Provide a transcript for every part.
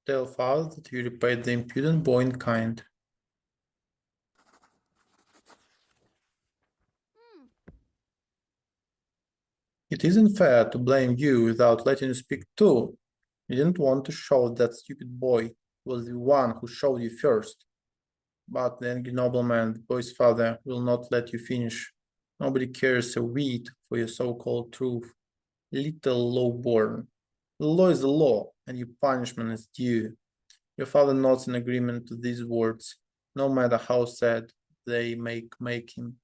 Tell father that you repaid the impudent boy in kind. It isn't fair to blame you without letting you speak too. You didn't want to show that stupid boy was the one who showed you first. But the angry nobleman, the boy's father, will not let you finish. Nobody cares a whit for your so-called truth. Little low-born. The law is the law, and your punishment is due. Your father nods in agreement to these words, no matter how sad they make him.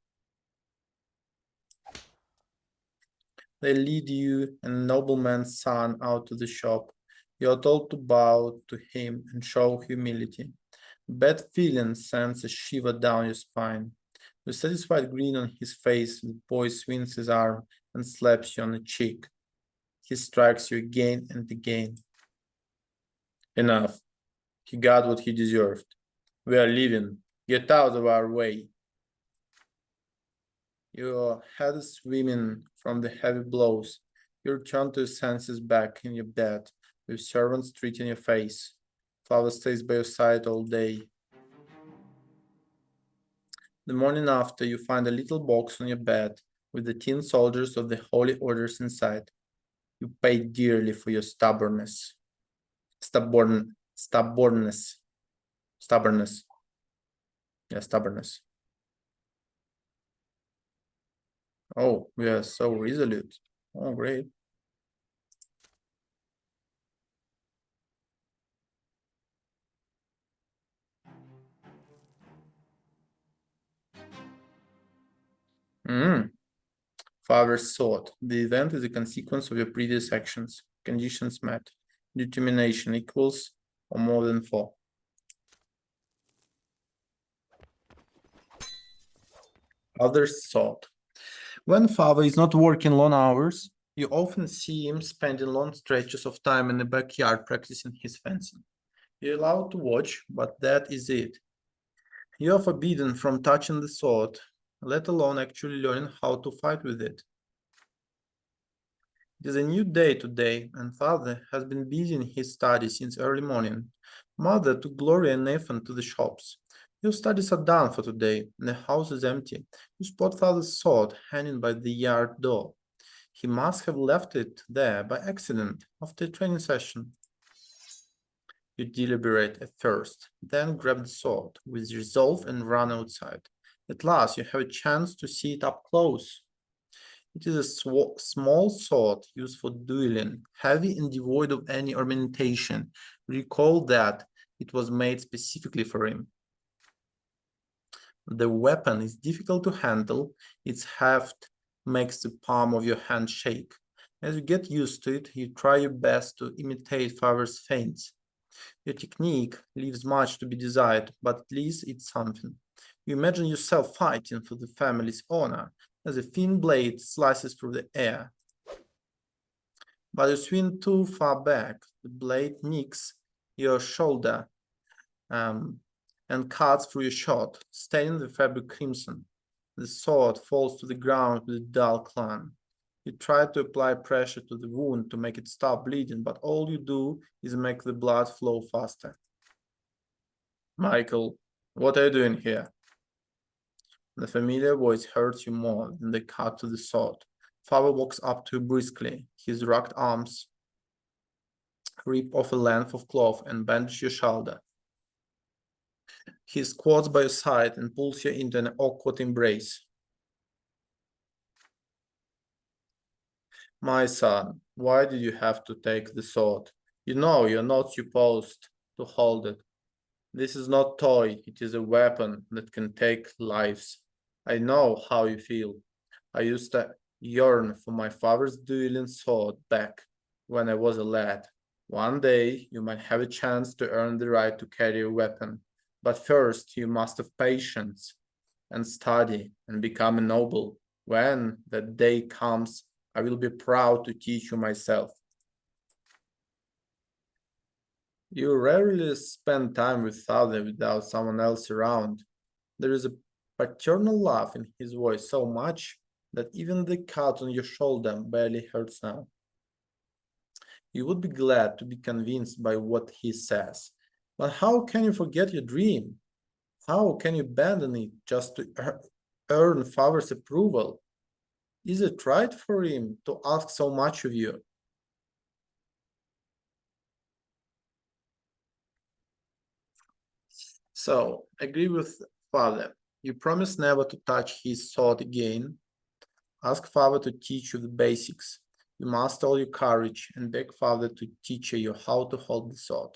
They lead you and the nobleman's son out to the shop. You are told to bow to him and show humility. Bad feeling sends a shiver down your spine. With satisfied grin on his face, the boy swings his arm and slaps you on the cheek. He strikes you again and again. Enough. He got what he deserved. We are leaving. Get out of our way. Your head is swimming from the heavy blows. You return to your senses back in your bed, with servants treating your face. Father stays by your side all day. The morning after, you find a little box on your bed with the tin soldiers of the holy orders inside. You pay dearly for your stubbornness. Stubbornness. Yeah, stubbornness. Oh, we are so resolute. Oh, great. Father's thought. The event is a consequence of your previous actions. Conditions met. Determination equals or more than 4. Father's thought. When father is not working long hours, you often see him spending long stretches of time in the backyard practicing his fencing. You're allowed to watch, but that is it. You are forbidden from touching the sword, let alone actually learning how to fight with it. It is a new day today, and father has been busy in his studies since early morning. Mother took Gloria and Nathan to the shops. Your studies are done for today, and the house is empty. You spot father's sword hanging by the yard door. He must have left it there by accident after a training session. You deliberate at first, then grab the sword with resolve and run outside. At last, you have a chance to see it up close. It is a small sword used for dueling, heavy and devoid of any ornamentation. Recall that it was made specifically for him. The weapon is difficult to handle. Its heft makes the palm of your hand shake. As you get used to it, you try your best to imitate father's feints. Your technique leaves much to be desired, but at least it's something. You imagine yourself fighting for the family's honor as a thin blade slices through the air. But you swing too far back. The blade nicks your shoulder and cuts through your shirt, staining the fabric crimson. The sword falls to the ground with a dull clang. You try to apply pressure to the wound to make it stop bleeding, but all you do is make the blood flow faster. Michael, what are you doing here? The familiar voice hurts you more than the cut to the sword. Father walks up to you briskly. His rugged arms rip off a length of cloth and bandage your shoulder. He squats by your side and pulls you into an awkward embrace. My son, why did you have to take the sword? You know you're not supposed to hold it. This is not toy, it is a weapon that can take lives. I know how you feel. I used to yearn for my father's dueling sword back when I was a lad. One day you might have a chance to earn the right to carry a weapon, but first you must have patience and study and become a noble. When that day comes, I will be proud to teach you myself. You rarely spend time with father without someone else around. There is a paternal laugh in his voice so much that even the cut on your shoulder barely hurts now. You would be glad to be convinced by what he says. But how can you forget your dream? How can you abandon it just to earn father's approval? Is it right for him to ask so much of you? So, agree with father. You promise never to touch his sword again. Ask father to teach you the basics. You must all your courage and beg father to teach you how to hold the sword.